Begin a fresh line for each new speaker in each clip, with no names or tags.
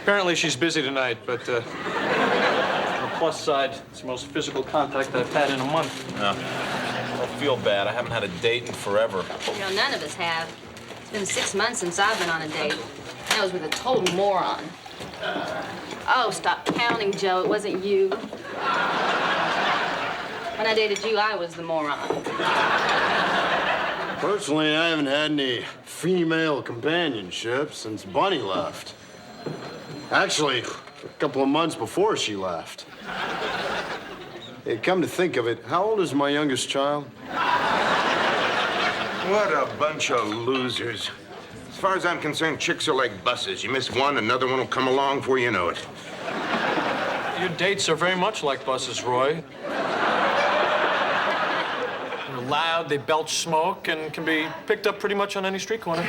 Apparently she's busy tonight, but on the plus side, it's the most physical contact I've had in a month.
No, don't feel bad. I haven't had a date in forever.
You know, none of us have. It's been 6 months since I've been on a date. That was with a total moron. Oh, stop counting, Joe. It wasn't you. When I dated you, I was the moron.
Personally, I haven't had any female companionship since Bunny left. Actually, a couple of months before she left. Hey, come to think of it, how old is my youngest child?
What a bunch of losers. As far as I'm concerned, chicks are like buses. You miss one, another one will come along before you know it.
Your dates are very much like buses, Roy. They're loud, they belch smoke, and can be picked up pretty much on any street corner.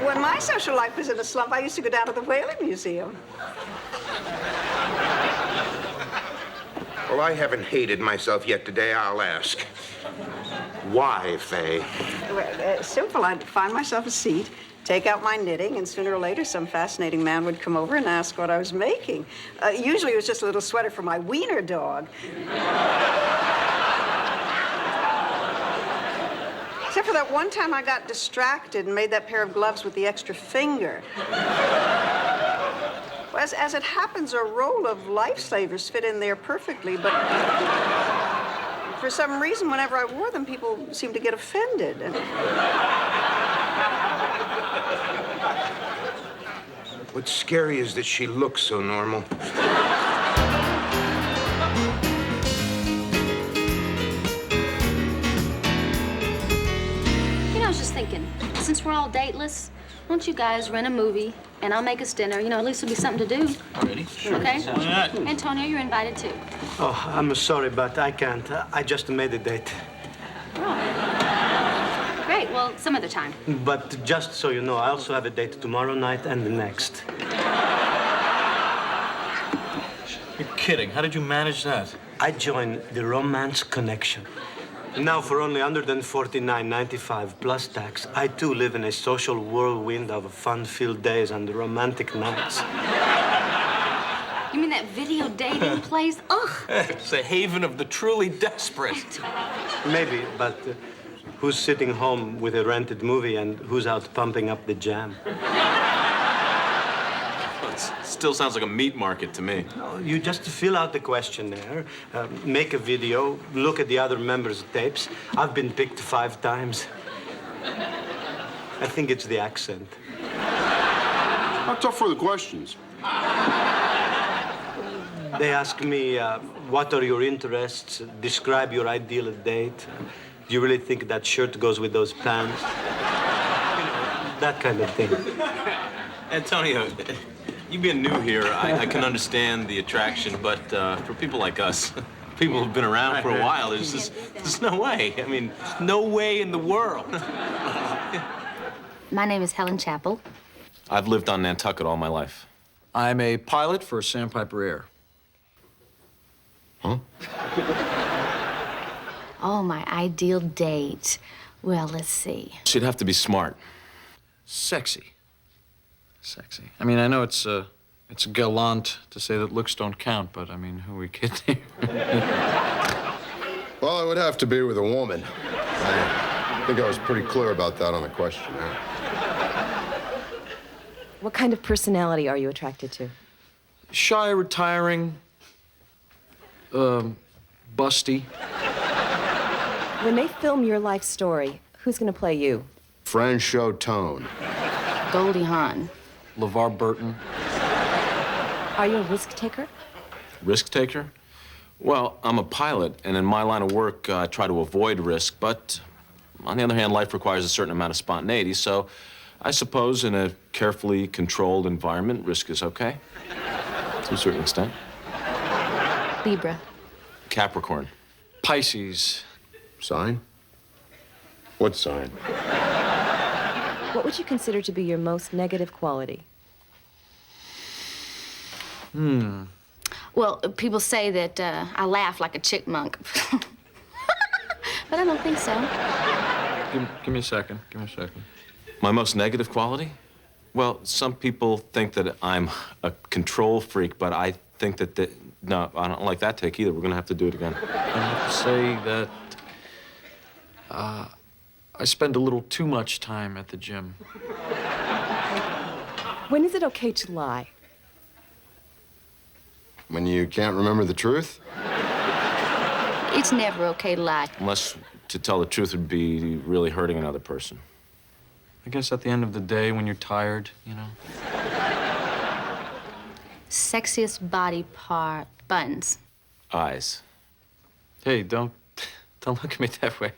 When my social life was in a slump, I used to go down to the Whaling Museum.
Well, I haven't hated myself yet today, I'll ask. Why, Faye?
Well, simple. I'd find myself a seat, take out my knitting, and sooner or later some fascinating man would come over and ask what I was making. Usually it was just a little sweater for my wiener dog. Except for that one time I got distracted and made that pair of gloves with the extra finger. Well, as it happens, a roll of lifesavers fit in there perfectly, but for some reason, whenever I wore them, people seemed to get offended.
What's scary is that she looks so normal.
You know, I was just thinking, since we're all dateless, why don't you guys rent a movie and I'll make us dinner? You know, at least it'll be something to do.
Ready? Sure.
Okay?
Yeah.
Antonio, you're invited too.
Oh, I'm sorry, but I can't. I just made a date.
Oh. Great. Well, some other time.
But just so you know, I also have a date tomorrow night and the next.
You're kidding. How did you manage that?
I joined the Romance Connection. Now, for only $149.95 plus tax, I too live in a social whirlwind of fun-filled days and romantic nights.
You mean that video dating place? Ugh.
It's a haven of the truly desperate.
Maybe, but who's sitting home with a rented movie and who's out pumping up the jam?
Still sounds like a meat market to me.
No, you just fill out the questionnaire, make a video, look at the other members' tapes. I've been picked 5 times. I think it's the accent.
How tough were the questions?
They ask me, what are your interests? Describe your ideal date. Do you really think that shirt goes with those pants? You know, that kind of thing.
Antonio, you being new here, I can understand the attraction, but for people like us, people who've been around for a while, there's no way. I mean, no way in the world.
My name is Helen Chappell.
I've lived on Nantucket all my life.
I'm a pilot for Sandpiper Air.
Huh?
Oh, my ideal date. Well, let's see.
She'd have to be smart.
Sexy. Sexy. I mean, I know it's gallant to say that looks don't count, but I mean, who are we kidding?
Well, it would have to be with a woman. I think I was pretty clear about that on the questionnaire.
What kind of personality are you attracted to?
Shy, retiring, busty.
When they film your life story, who's going to play you?
Franchot Tone.
Goldie Hawn.
LeVar Burton.
Are you a risk taker?
Risk taker? Well, I'm a pilot, and in my line of work, I try to avoid risk, but on the other hand, life requires a certain amount of spontaneity, so I suppose in a carefully controlled environment, risk is okay, to a certain extent.
Libra.
Capricorn.
Pisces.
Sign? What sign?
What would you consider to be your most negative quality?
Well, people say that I laugh like a chickmunk. But I don't think so.
Give me a second. Give me a second.
My most negative quality? Well, some people think that I'm a control freak, but I think that no, I don't like that take either. We're gonna have to do it again.
I have to say that I spend a little too much time at the gym.
When is it okay to lie?
When you can't remember the truth?
It's never okay to lie.
Unless to tell the truth would be really hurting another person.
I guess at the end of the day, when you're tired, you know.
Sexiest body part, buttons.
Eyes.
Hey, don't look at me that way.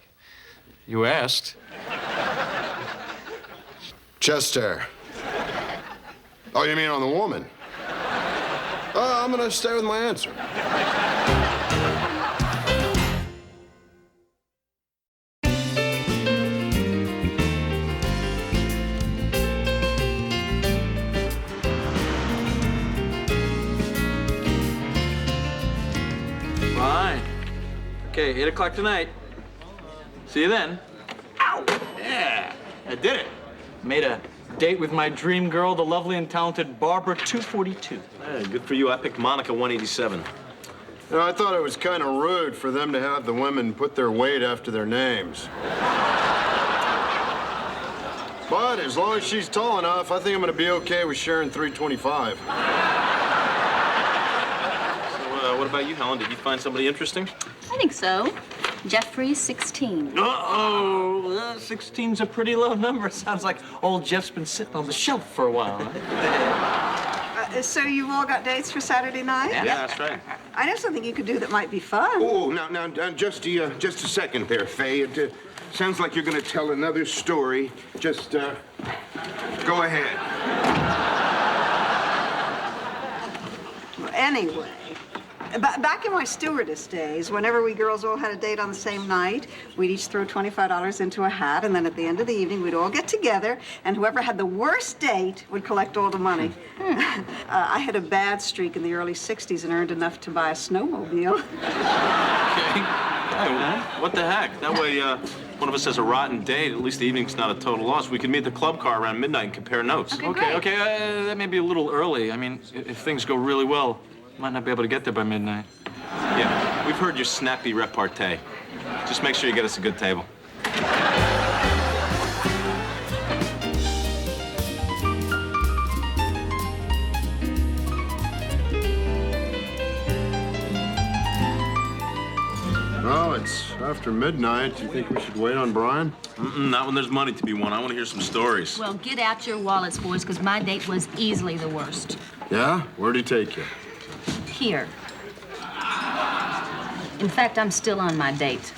You asked.
Chest hair. Oh, you mean on the woman? I'm gonna stay with my answer.
Fine. Okay, 8 o'clock tonight. See you then. Ow! Yeah, I did it. Made a date with my dream girl, the lovely and talented Barbara 242.
Hey, good for you. I picked Monica 187.
You know, I thought it was kind of rude for them to have the women put their weight after their names. But as long as she's tall enough, I think I'm gonna be okay with sharing 325.
What about you, Helen? Did you find somebody interesting?
I think so. Jeffrey, 16.
Uh-oh, 16's a pretty low number. Sounds like old Jeff's been sitting on the shelf for a while.
So you've all got dates for Saturday night?
Yeah, that's right.
I know something you could do that might be fun.
Oh, now, just a second there, Faye. It sounds like you're going to tell another story. Just, go ahead.
Anyway, back in my stewardess days, whenever we girls all had a date on the same night, we'd each throw $25 into a hat, and then at the end of the evening, we'd all get together, and whoever had the worst date would collect all the money. I had a bad streak in the early 60s and earned enough to buy a snowmobile.
Okay. Hey, well, what the heck? That way, one of us has a rotten date. At least the evening's not a total loss. We can meet at the club car around midnight and compare notes.
Okay, that may be a little early. I mean, if things go really well, might not be able to get there by midnight.
Yeah, we've heard your snappy repartee. Just make sure you get us a good table.
Well, it's after midnight. Do you think we should wait on Brian?
Not when there's money to be won. I want to hear some stories.
Well, get out your wallets, boys, because my date was easily the worst.
Yeah? Where'd he take you?
Here. In fact, I'm still on my date.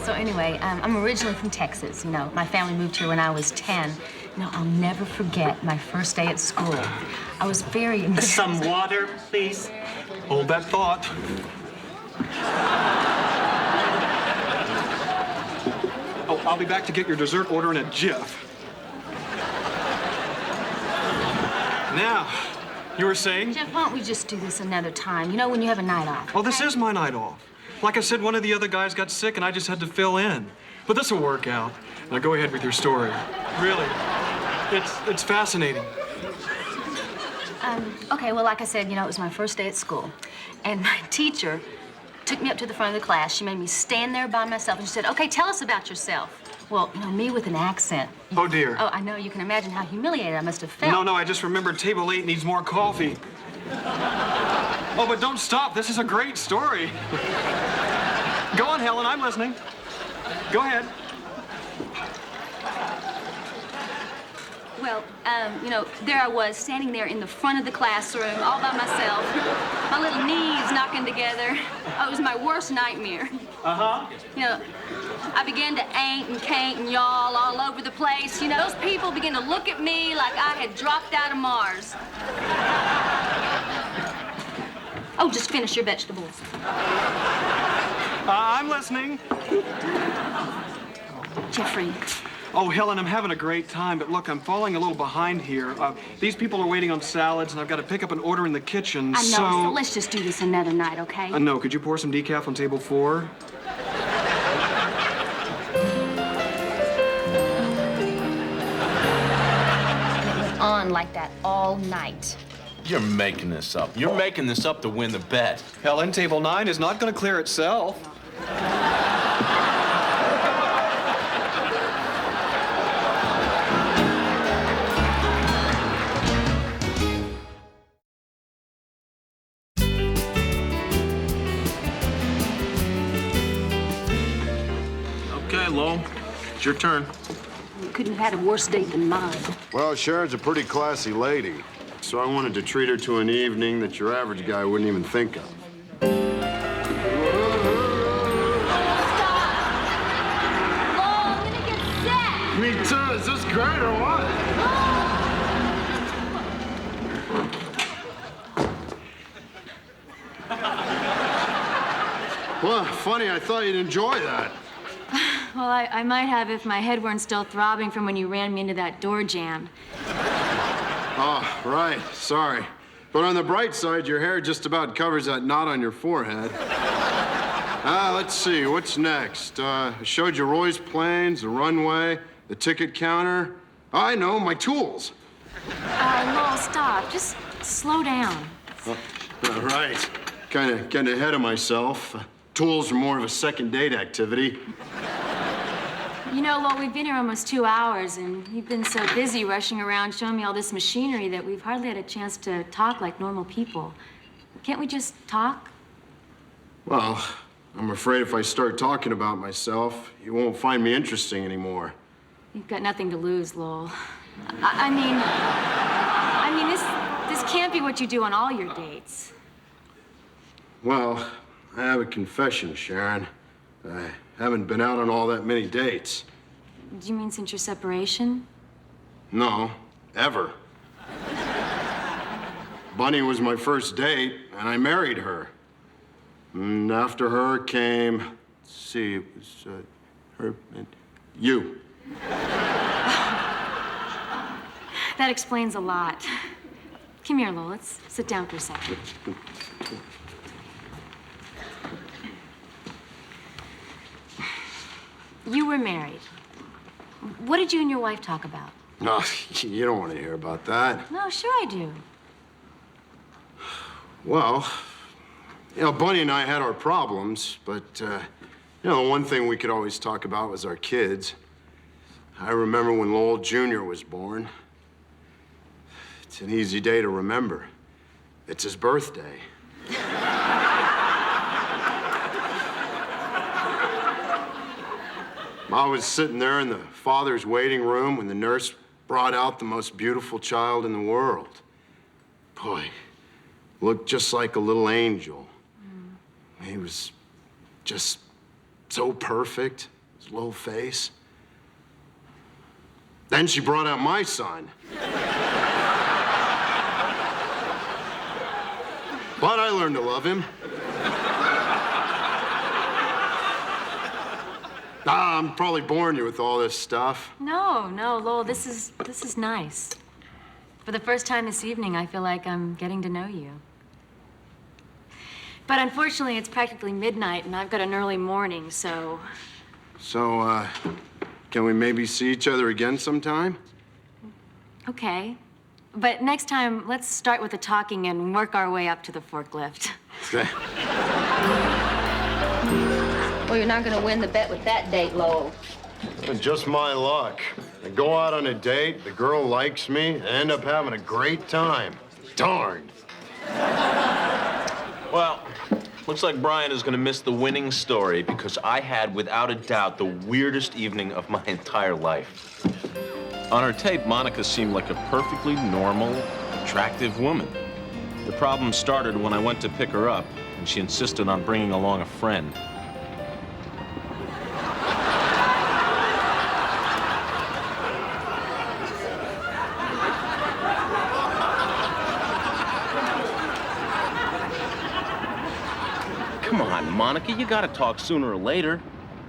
So anyway, I'm originally from Texas. You know, my family moved here when I was 10. You know, I'll never forget my first day at school. I was very embarrassed.
Some water, please. Hold that thought.
Oh, I'll be back to get your dessert order in a jiff. Now, you were saying?
Jeff, why don't we just do this another time? You know, when you have a night off.
Oh, this is my night off. Like I said, one of the other guys got sick and I just had to fill in. But this will work out. Now go ahead with your story. Really, it's fascinating.
Okay, well, like I said, you know, it was my first day at school. And my teacher took me up to the front of the class. She made me stand there by myself and she said, okay, tell us about yourself. Well, you know, me with an accent.
Oh, dear.
Oh, I know. You can imagine how humiliated I must have felt.
No, I just remembered table 8 needs more coffee. Oh, but don't stop. This is a great story. Go on, Helen. I'm listening. Go ahead.
Well, you know, there I was, standing there in the front of the classroom, all by myself. My little knees knocking together. Oh, it was my worst nightmare.
Uh-huh.
You know, I began to ain't and can't and yawl all over the place. You know, those people began to look at me like I had dropped out of Mars. Oh, just finish your vegetables.
I'm listening.
Jeffrey.
Oh, Helen, I'm having a great time, but look, I'm falling a little behind here. These people are waiting on salads, and I've got to pick up an order in the kitchen,
I know, so let's just do this another night, okay?
No, could you pour some decaf on table 4?
fun like that all night.
You're making this up. You're making this up to win the bet.
Helen, table 9 is not going to clear itself.
Okay, Lowell, it's your turn.
You couldn't have had a worse date than mine.
Well, Sharon's a pretty classy lady, so I wanted to treat her to an evening that your average guy wouldn't even think of.
Stop! Lowell, I'm gonna get sick!
Me too. Is this great or what? Well, funny, I thought you'd enjoy that.
Well, I might have if my head weren't still throbbing from when you ran me into that door jamb.
Oh, right. Sorry. But on the bright side, your hair just about covers that knot on your forehead. Let's see. What's next? I showed you Roy's planes, the runway, the ticket counter. I know, my tools.
Lowell, stop. Just slow down.
Right. Kind of getting ahead of myself. Tools are more of a second date activity.
You know, Lowell, we've been here almost 2 hours, and you've been so busy rushing around showing me all this machinery that we've hardly had a chance to talk like normal people. Can't we just talk?
Well, I'm afraid if I start talking about myself, you won't find me interesting anymore.
You've got nothing to lose, Lowell. I mean, this can't be what you do on all your dates.
Well, I have a confession, Sharon. I haven't been out on all that many dates.
Do you mean since your separation?
No, ever. Bunny was my first date, and I married her. And after her came, let's see, it was her and you.
That explains a lot. Come here, Lowell. Let's sit down for a second. You were married. What did you and your wife talk about?
No, you don't want to hear about that.
No, sure I do.
Well, you know, Bunny and I had our problems, but, you know, the one thing we could always talk about was our kids. I remember when Lowell Jr. was born. It's an easy day to remember. It's his birthday. I was sitting there in the father's waiting room when the nurse brought out the most beautiful child in the world. Boy, looked just like a little angel. He was just so perfect, his little face. Then she brought out my son. But I learned to love him. I'm probably boring you with all this stuff.
No, Lowell, this is nice. For the first time this evening, I feel like I'm getting to know you. But unfortunately, it's practically midnight, and I've got an early morning, so...
So, can we maybe see each other again sometime?
Okay. But next time, let's start with the talking and work our way up to the forklift.
Okay.
Well, you're not gonna win the bet with that date, Lowell.
Just my luck. I go out on a date, the girl likes me, and end up having a great time. Darn.
Well, looks like Brian is going to miss the winning story because I had, without a doubt, the weirdest evening of my entire life. On her tape, Monica seemed like a perfectly normal, attractive woman. The problem started when I went to pick her up, and she insisted on bringing along a friend. Come on, Monica, you gotta talk sooner or later.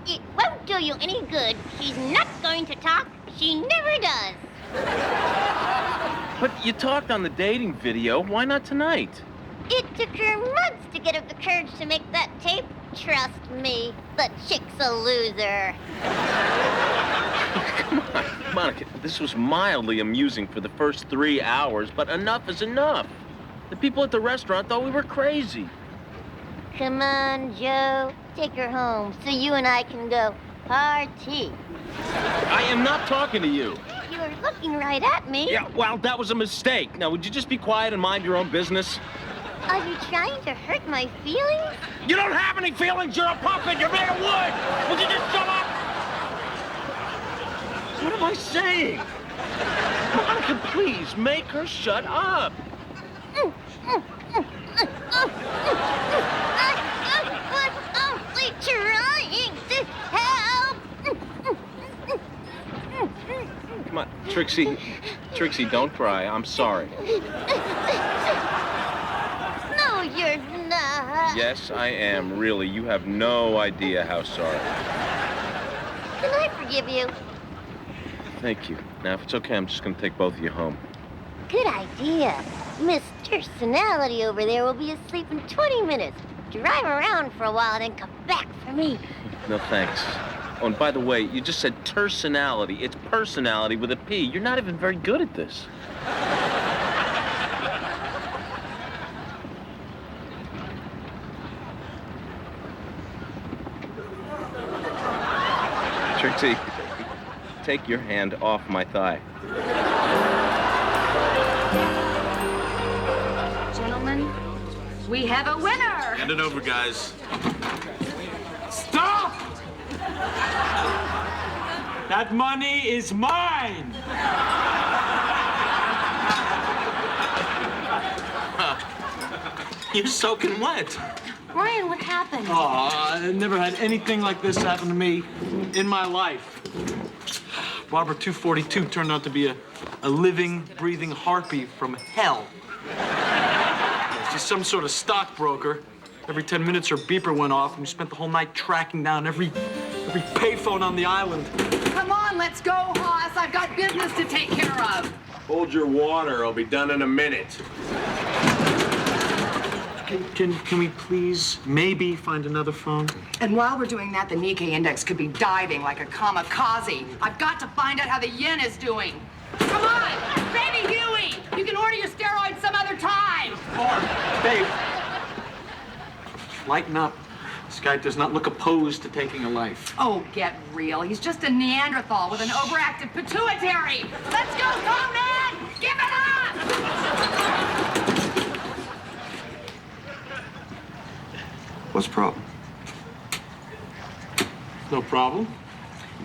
It won't do you any good. She's not going to talk. She never does.
But you talked on the dating video. Why not tonight?
It took her months to get up the courage to make that tape. Trust me, the chick's a loser.
Come on, Monica, this was mildly amusing for the first 3 hours, but enough is enough. The people at the restaurant thought we were crazy.
Come on, Joe. Take her home so you and I can go party.
I am not talking to you.
You're looking right at me.
Yeah, well, that was a mistake. Now, would you just be quiet and mind your own business?
Are you trying to hurt my feelings?
You don't have any feelings. You're a puppet. You're made of wood. Would you just shut up? What am I saying? Monica, please, make her shut up.
I was only trying to help.
Come on, Trixie. Trixie, don't cry. I'm sorry.
No, you're not.
Yes, I am. Really, you have no idea how sorry.
Can I forgive you?
Thank you. Now, if it's okay, I'm just going to take both of you home.
Good idea. Miss Personality over there will be asleep in 20 minutes. Drive around for a while and then come back for me.
No, thanks. Oh, and by the way, you just said personality. It's personality with a P. You're not even very good at this. Trixie, take your hand off my thigh.
Gentlemen, we have a winner.
Hand it over, guys. Stop! That money is mine! You're soaking wet.
Ryan, what happened?
Oh, I never had anything like this happen to me in my life. Barbara 242 turned out to be a living, breathing harpy from hell. She's some sort of stockbroker. Every 10 minutes, her beeper went off, and we spent the whole night tracking down every payphone on the island.
Come on, let's go, Hoss. I've got business to take care of.
Hold your water. I'll be done in a minute.
Can we please maybe find another phone?
And while we're doing that, the Nikkei index could be diving like a kamikaze. I've got to find out how the yen is doing. Come on, baby Huey! You can order your steroids some other time.
Babe, lighten up. This guy does not look opposed to taking a life.
Oh, get real. He's just a Neanderthal with an overactive pituitary. Let's go, man! Give it up!
What's the problem?
No problem.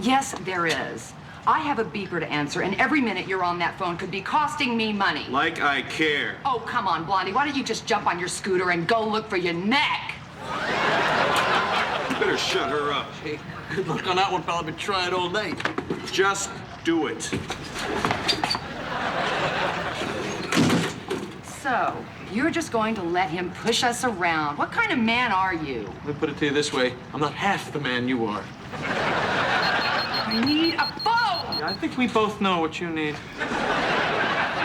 Yes, there is. I have a beeper to answer, and every minute you're on that phone could be costing me money.
Like I care.
Oh, come on, Blondie. Why don't you just jump on your scooter and go look for your neck?
You better shut her up.
Hey, good luck on that one, pal. I've been trying all day.
Just do it.
So, you're just going to let him push us around. What kind of man are you?
Let me put it to you this way. I'm not half the man you are.
I need a phone!
I think we both know what you need.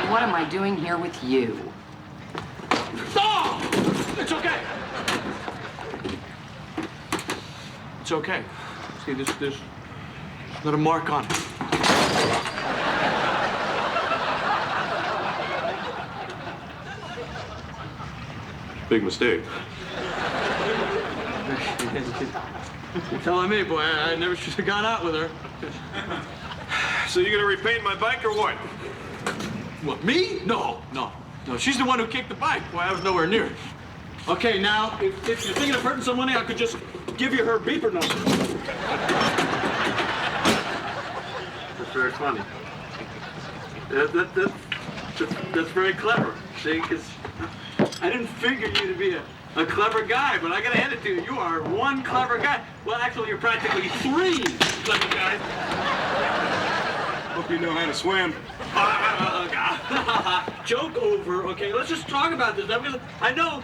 What am I doing here with you?
Oh! It's okay. It's okay. See, there's not a mark on it.
Big mistake.
You're telling me, boy, I never should have gone out with her.
So you gonna repaint my bike or what?
What, me? No. She's the one who kicked the bike. Boy, I was nowhere near it. Okay, now, if you're thinking of hurting somebody, I could just give you her beeper number. That's very funny. That's very clever. See, because I didn't figure you to be a clever guy, but I gotta hand it to you. You are one clever guy. Well, actually, you're practically three clever guys.
Hope you know how to swim.
Joke over, okay? Let's just talk about this. I know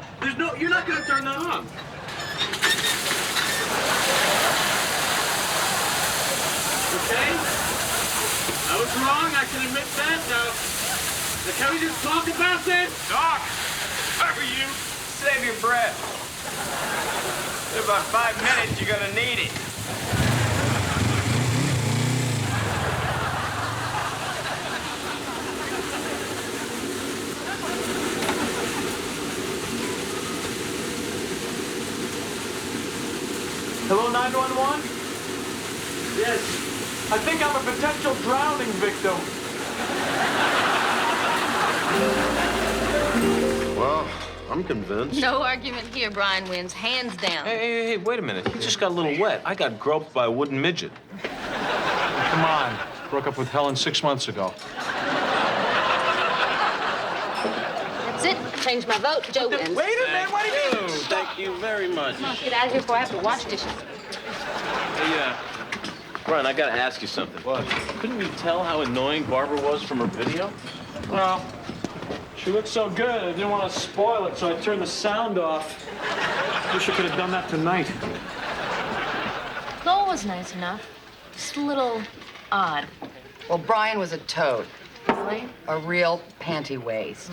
you're not gonna turn that on. Okay? I was wrong, I can admit that. Now, can we just talk about this?
Doc, how are you? Save your breath. In about 5 minutes, you're gonna need it.
911? Yes. I think I'm a potential drowning victim.
Well, I'm convinced.
No argument here. Brian wins, hands down.
Hey, wait a minute. He just got a little wet. I got groped by a wooden midget.
Come on. Broke up with Helen 6 months ago.
That's it. Changed my vote. Joe wins.
Wait a minute. What do you mean?
Thank you very much.
Come on, get out of here before I have to wash dishes.
Hey, Brian, I gotta ask you something. What? Couldn't you tell how annoying Barbara was from her video?
Well, she looked so good, I didn't want to spoil it, so I turned the sound off. Wish I could have done that tonight.
Noel was nice enough. Just a little odd.
Well, Brian was a toad.
Really?
A real panty waste.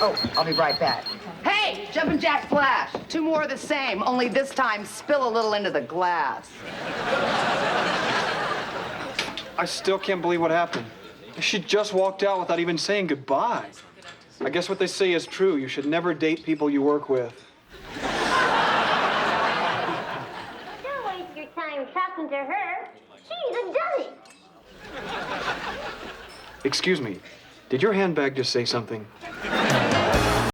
Oh, I'll be right back. Hey, Jumpin' Jack Flash. 2 more of the same, only this time spill a little into the glass.
I still can't believe what happened. She just walked out without even saying goodbye. I guess what they say is true. You should never date people you work with.
Don't waste your time talking to her. She's a dummy.
Excuse me, did your handbag just say something?